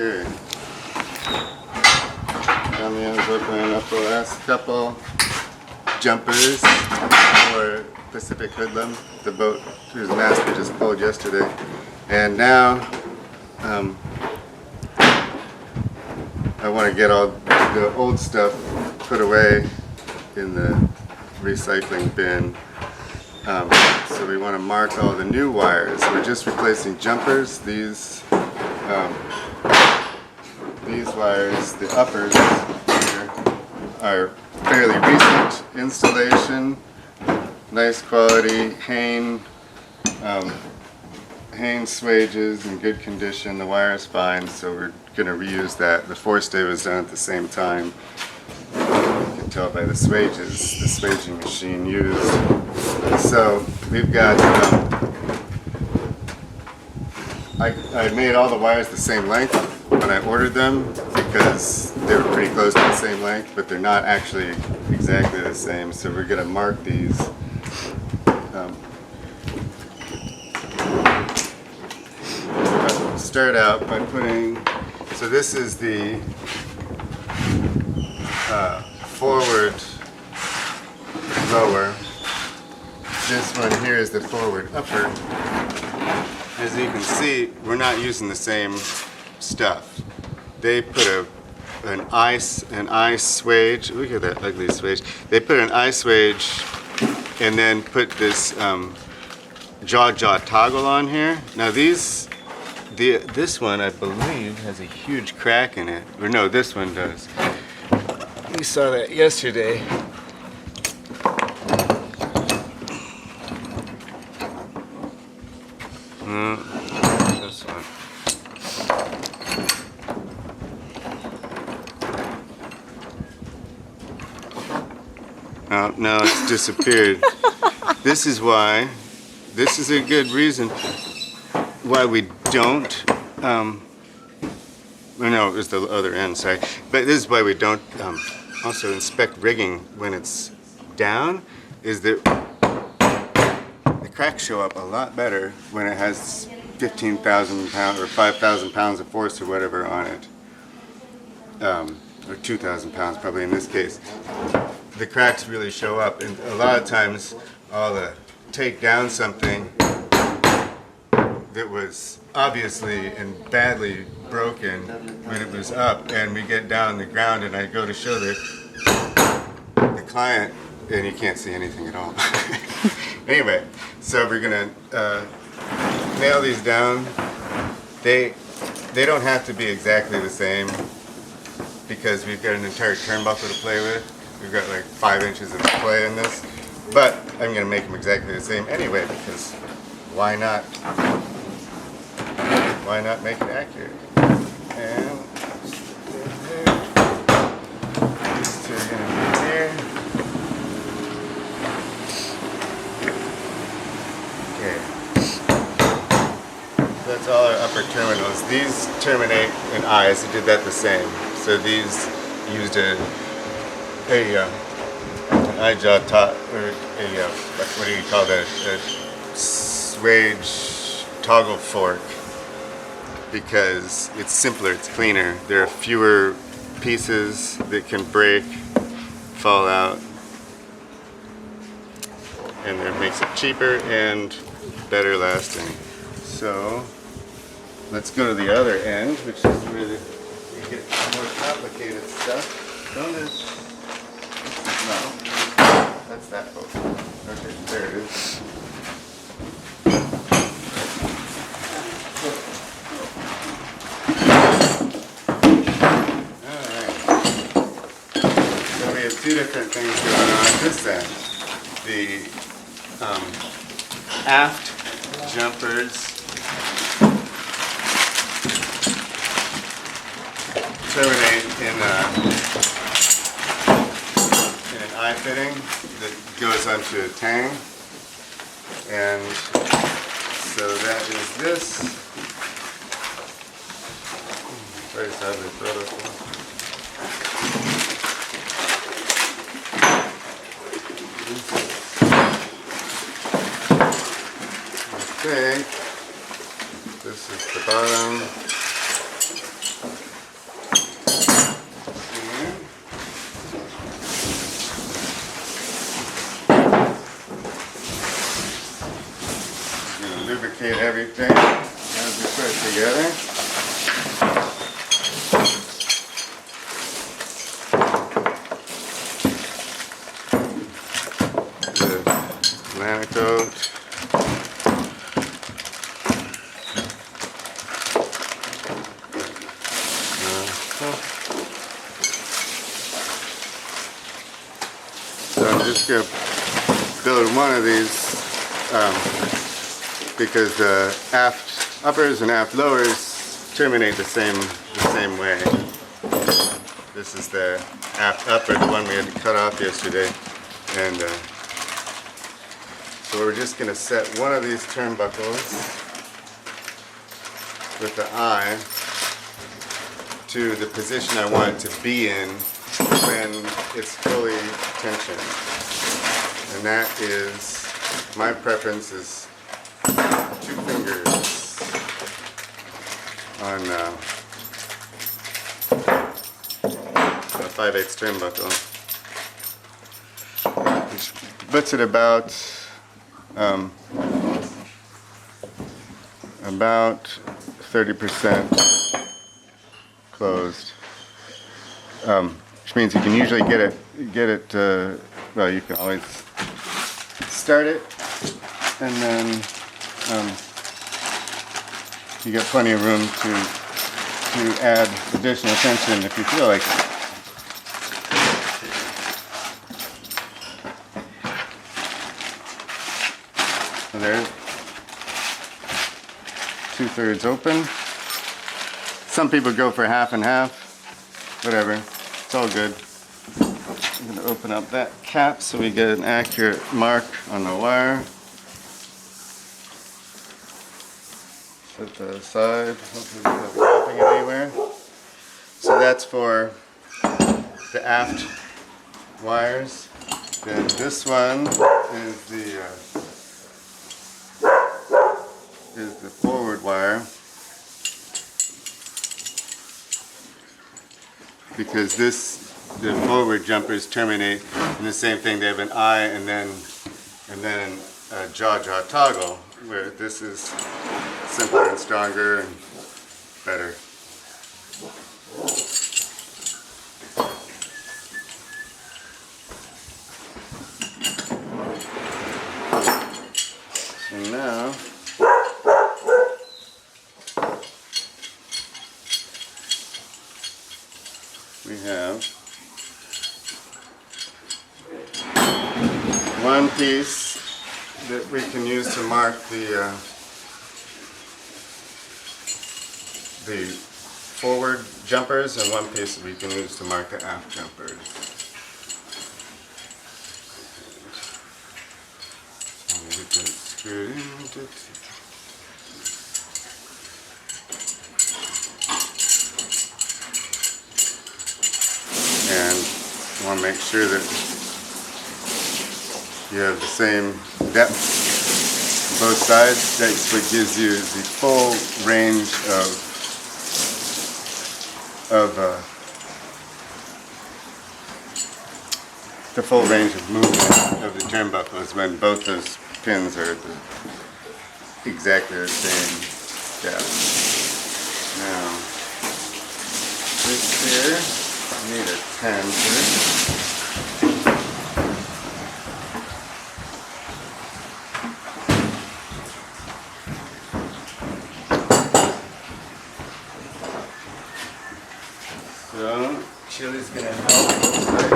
Okay. Damian's opening up the last couple jumpers for Pacific Hoodlum, the boat whose mast we just pulled yesterday. And now I want to get all the old stuff put away in the recycling bin. So we want to mark all the new wires. We're just replacing jumpers. These wires, the uppers here, are fairly recent installation, nice quality Hain swages in good condition. The wire is fine, so we're going to reuse that. The forestay was done at the same time. You can tell by the swages, the swaging machine used. So we've got, I made all the wires the same length when I ordered them because they were pretty close to the same length, but they're not actually exactly the same. So we're going to mark these. Start out by putting, so this is the forward lower. This one here is the forward upper. As you can see, we're not using the same stuff. They put an eye swage. Look at that ugly swage. They put an eye swage and then put this jaw toggle on here. Now this one, I believe, has a huge crack in it. Or no, this one does. We saw that yesterday. This one. Oh, no, it's disappeared. This is why. This is a good reason why we don't. No, it was the other end. Sorry, but this is why we don't also inspect rigging when it's down. Is that the cracks show up a lot better when it has 15,000 pounds or 5,000 pounds of force or whatever on it, or 2,000 pounds probably in this case. The cracks really show up, and a lot of times I'll take down something that was obviously and badly broken when it was up, and we get down the ground and I go to show the client and you can't see anything at all. Anyway, so we're gonna nail these down. They don't have to be exactly the same because we've got an entire turnbuckle to play with. We've got like 5 inches of play in this, but I'm gonna make them exactly the same anyway because why not? Why not make it accurate? And these two are going to be here. Okay. That's all our upper terminals. These terminate in eyes. We did that the same. So these used an eye jaw top, or what do you call that? A swage toggle fork. Because it's simpler, it's cleaner. There are fewer pieces that can break, fall out, and it makes it cheaper and better lasting. So let's go to the other end, which is where you get more complicated stuff. Don't this? No, that's that boat. Okay, there it is. Two different things going on at this end. The aft jumpers terminate in an eye fitting that goes onto a tang, and so that is this. Very sadly throw this one. Okay, this is the bottom. lubricate everything as we put it together. The Lanacoat. So I'm just going to build one of these because the aft uppers and aft lowers terminate the same way. This is the aft upper, the one we had to cut off yesterday, and so we're just going to set one of these turnbuckles with the eye to the position I want it to be in when it's fully tensioned. And that is, my preference is 2 fingers on a 5/8 turnbuckle, which puts it about 30% closed, which means you can usually get it. Well, you can always start it, and then you get plenty of room to add additional tension if you feel like it. So there's 2/3 open. Some people go for half and half. Whatever, it's all good. I'm going to open up that cap so we get an accurate mark on the wire. Set that aside. Hopefully we're not dropping it anywhere. So that's for the aft wires. Then this one is the forward wire, because the forward jumpers terminate in the same thing. They have an eye and then a jaw toggle, where this is simpler and stronger and better. So now we have one piece that we can use to mark the forward jumpers, and one piece that we can use to mark the aft jumpers. And get that screwed in. And you want to make sure that you have the same depth on both sides. That's what gives you the full range the full range of movement of the turnbuckles when both those pins are at exactly the same depth. Now, this here, I need a 10 here. So, Chili's gonna help. Looks like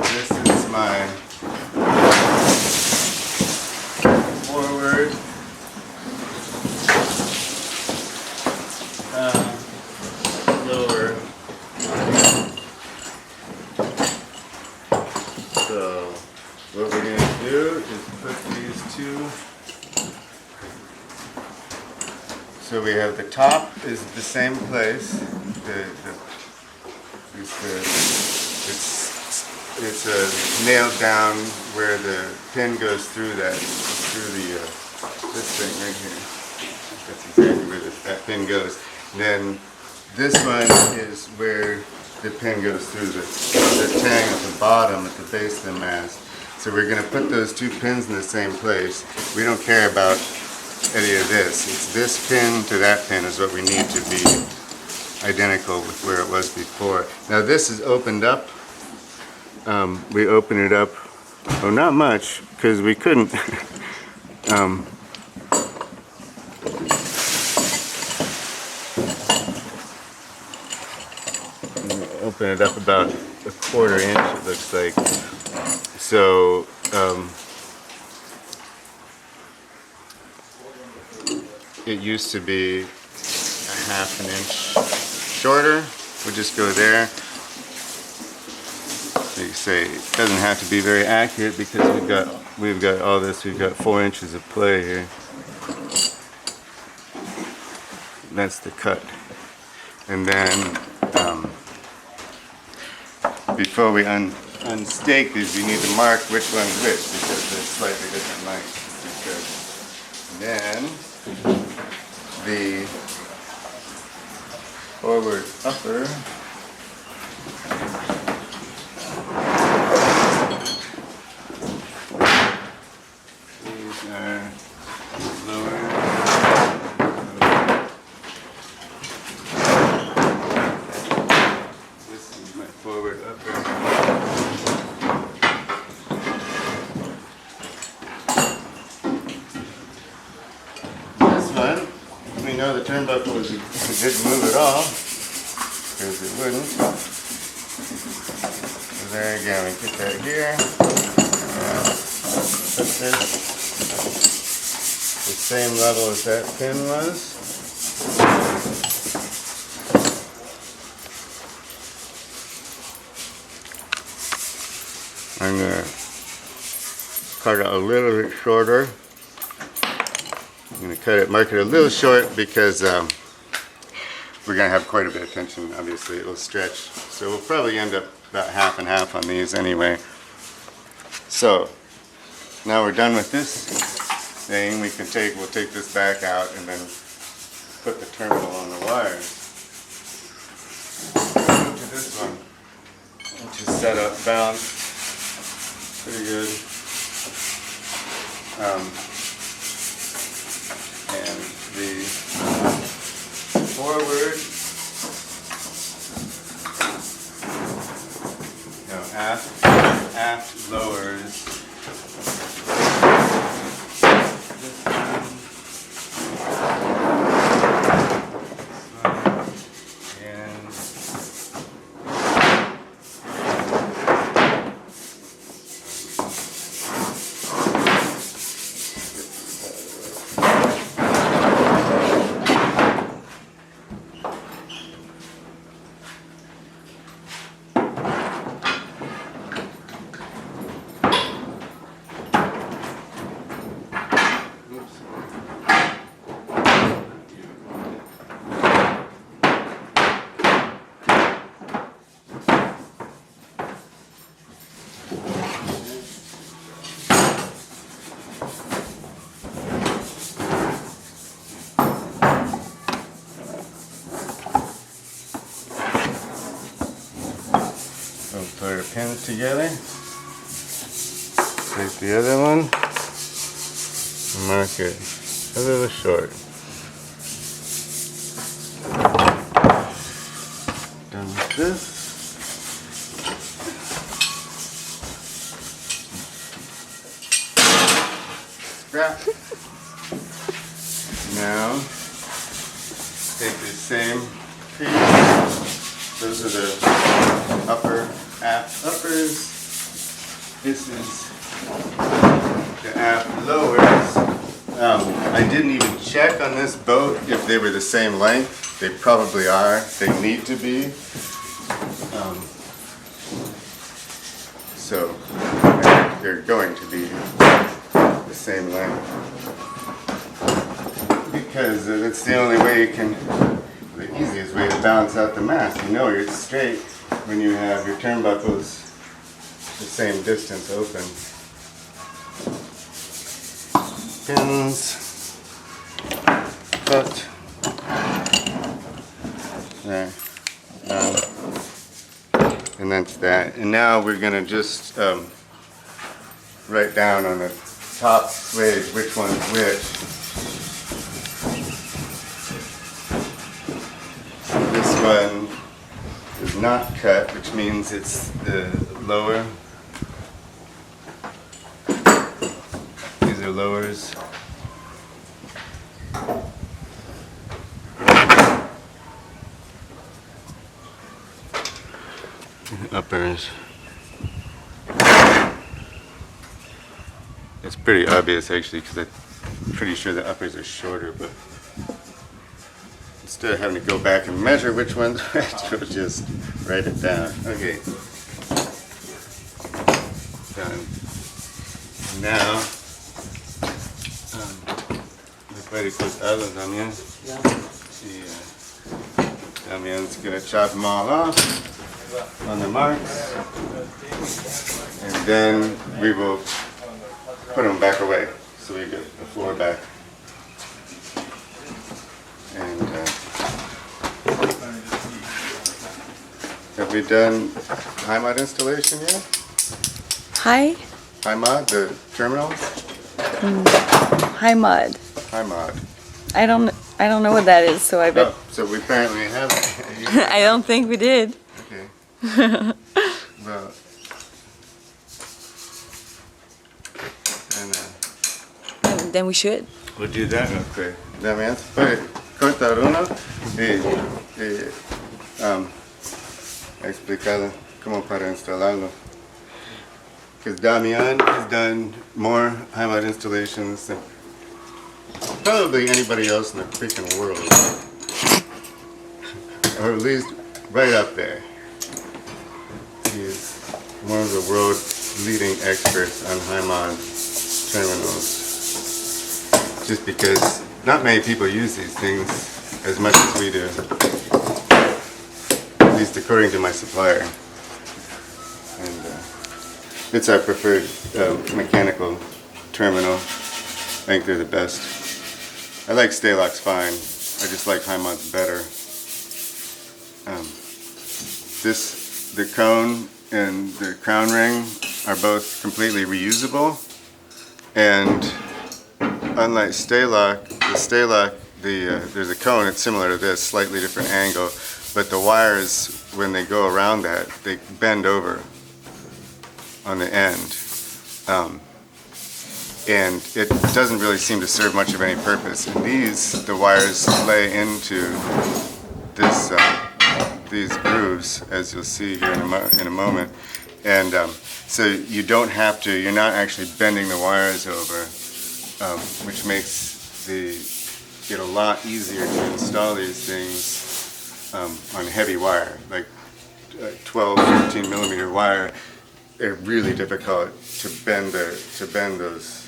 this is my forward lower. So, what we're gonna do is put these two. So we have the top is the same place. It's nailed down where the pin goes through this thing right here. That's exactly where that pin goes. And then this one is where the pin goes through the tang at the bottom, at the base of the mast. So we're going to put those two pins in the same place. We don't care about any of this. It's this pin to that pin is what we need to be identical with where it was before. Now this is opened up. We open it up, oh not much, because we couldn't. Open it up about a 1/4 inch, it looks like. So it used to be a 1/2 inch shorter. We'll just go there. Like you say, it doesn't have to be very accurate because we've got all this. We've got 4 inches of play here. That's the cut, and then before we unstake these, we need to mark which one's which because they're slightly different lengths. Then the forward upper these are lower. This is my forward upper. We know the turnbuckle didn't move at all, because it wouldn't. So there again, we put that here. Put this the same level as that pin was. I'm going to cut it a little bit shorter. I'm going to cut it, mark it a little short because we're going to have quite a bit of tension. Obviously, it will stretch. So we'll probably end up about 1/2 and 1/2 on these anyway. So now we're done with this thing. We'll take this back out and then put the terminal on the wires. Move to this one, which is set up, balanced, pretty good. And the forward, aft lowers. Put our pins together. Take the other one. Mark it a little short. Done with this. Scrap. Now take the same piece. Those are the aft uppers. This is the aft lowers. I didn't even check on this boat if they were the same length. They probably are. They need to be. So they're going to be the same length because it's the only way you can, the easiest way to balance out the mast. You know it's straight when you have your turnbuckles the same distance open. Pins, cut, there, and that's that. And now we're going to just write down on the top swage which one's which. one is not cut, which means it's the lower. These are lowers. Uppers. It's pretty obvious actually, because I'm pretty sure the uppers are shorter, but instead of having to go back and measure which one's which, we'll just write it down. Okay. Done. Now, ready to put others también. Damian's gonna chop them all off on the marks, and then we will put them back away so we get the floor back. And have we done HIMOD installation yet? Hi. HIMOD, the terminals? HIMOD. HIMOD. I don't know what that is, so I bet. Oh, so we apparently have. I don't think we did. Okay. Well. And Then we should. we'll do that real quick. Damián, puede cortar uno y explicarle cómo para instalarlo. Because Damián has done more HIMOD installations than probably anybody else in the freaking world. Or at least right up there. He is one of the world's leading experts on HIMOD terminals. Just because not many people use these things as much as we do. At least according to my supplier. And it's our preferred mechanical terminal. I think they're the best. I like Stalox fine. I just like HIMOD's better. The cone and the crown ring are both completely reusable. And unlike Stalock, there's a cone, it's similar to this, slightly different angle, but the wires, when they go around that, they bend over on the end. And it doesn't really seem to serve much of any purpose. And the wires lay into this, these grooves, as you'll see here in a moment. And so you don't have to, you're not actually bending the wires over, which makes it a lot easier to install these things on heavy wire, like 12, 15 millimeter wire. They're really difficult to bend those,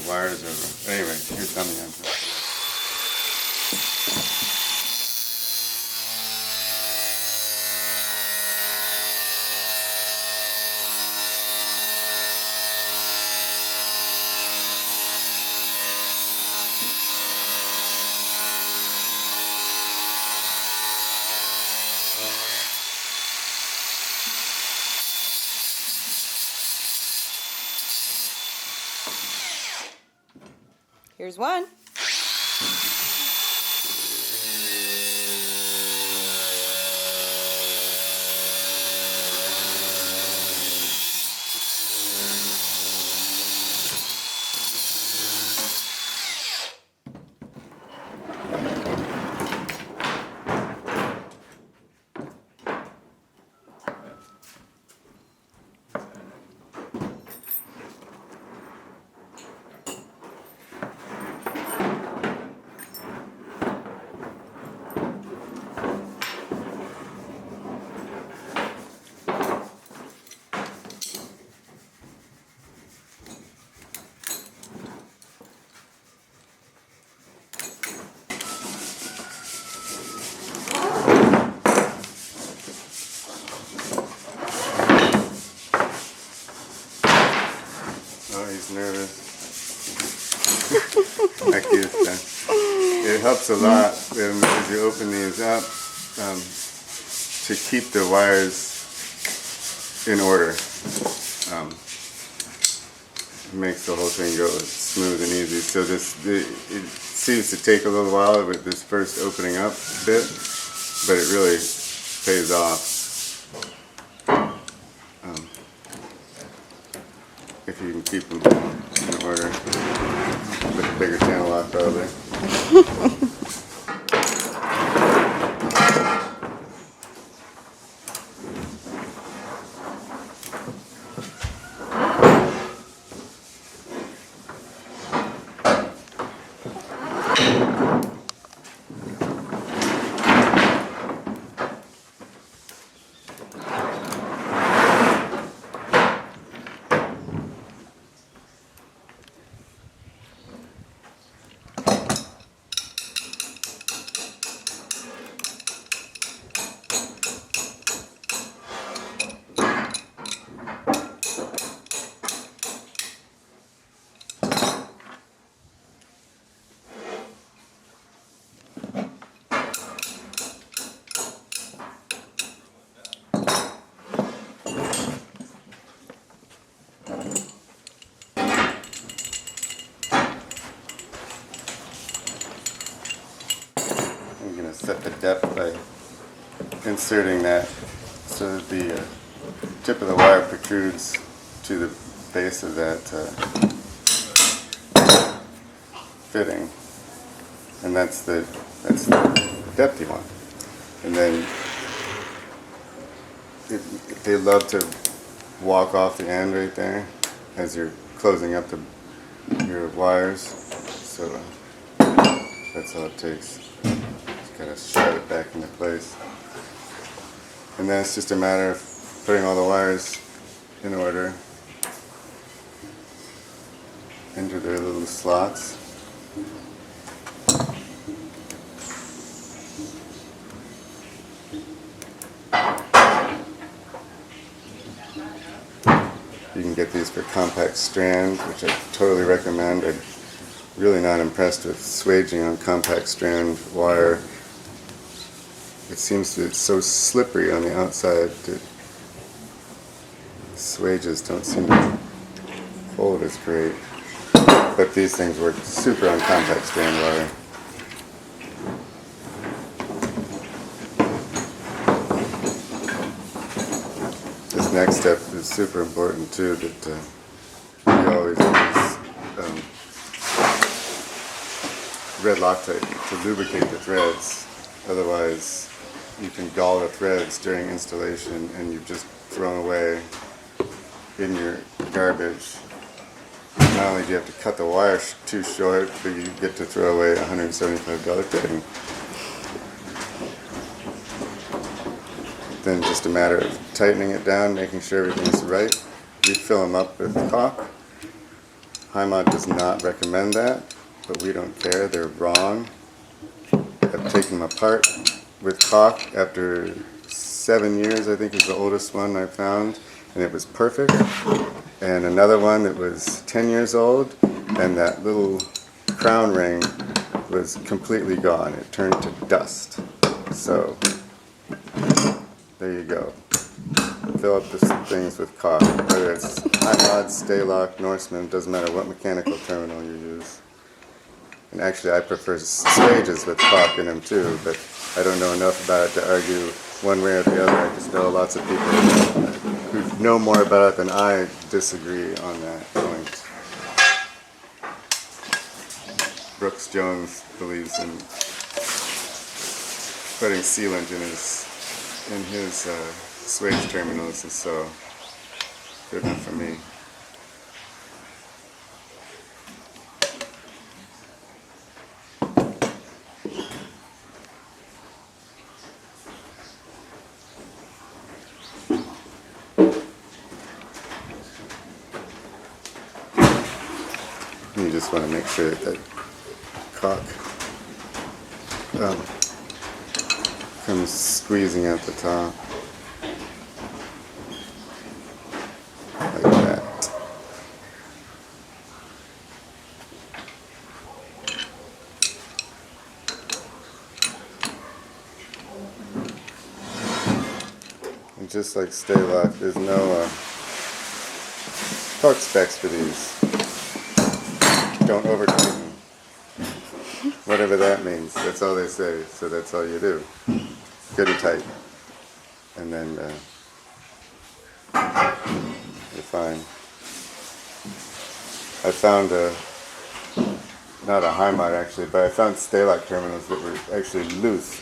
wires over. Anyway, here's Damián. Here's one. He's nervous. Aquí está. It helps a lot as you open these up to keep the wires in order. It makes the whole thing go smooth and easy. So it seems to take a little while with this first opening up bit, but it really pays off if you can keep them in order with a bigger channel lock probably. I'm going to set the depth by inserting that so that the tip of the wire protrudes to the base of that fitting, and that's the depth you want. And then they love to walk off the end right there as you're closing up your wires, so that's all it takes. Just gotta shove it back into place. And then it's just a matter of putting all the wires in order into their little slots. You can get these for compact strand, which I totally recommend. I'm really not impressed with swaging on compact strand wire. It seems to, it's so slippery on the outside that swages don't seem to hold as great. But these things work super on compact strand wire. This next step is super important too, that you always use red Loctite to lubricate the threads. Otherwise, you can gall the threads during installation and you've just thrown away in your garbage. Not only do you have to cut the wire too short, but you get to throw away a $175 fitting. Then just a matter of tightening it down, making sure everything's right. We fill them up with caulk. Heimat does not recommend that, but we don't care. They're wrong. I've taken them apart with caulk after 7 years, I think is the oldest one I found, and it was perfect. And another one that was 10 years old, and that little crown ring was completely gone. It turned to dust. So there you go. Fill up the things with caulk, whether it's Heimat, Staylock, Norseman, doesn't matter what mechanical terminal you use. And actually I prefer swages with caulk in them too, but I don't know enough about it to argue one way or the other. I just know lots of people who know more about it than I disagree on that point. Brooks Jones believes in putting sealant in his swage terminals, and so good enough for me. You just want to make sure that caulk comes squeezing out the top. Like that. And just like Staylock, there's no torque specs for these. Don't over tighten. Whatever that means, that's all they say, so that's all you do. good and tight. And then you're fine. I found not a high mod actually, but I found Stalock terminals that were actually loose.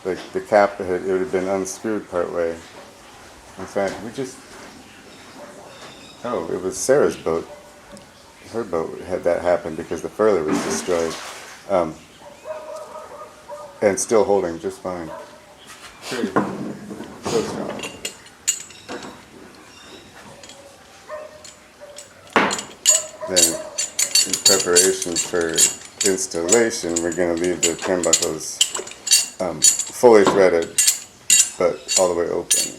Like the cap, it had been unscrewed part way. In fact, it was Sarah's boat. Her boat had that happen because the furler was destroyed. And still holding just fine. Pretty, so strong. Then, in preparation for installation, we're going to leave the turnbuckles fully threaded, but all the way open.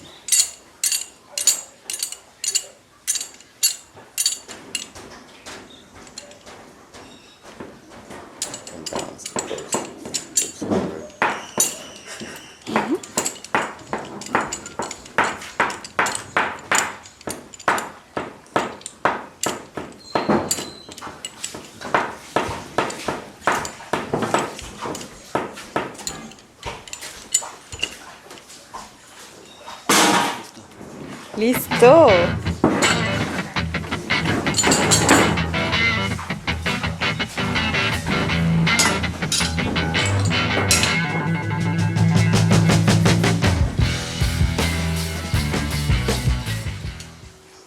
And balanced, of course. Looks good. Listo.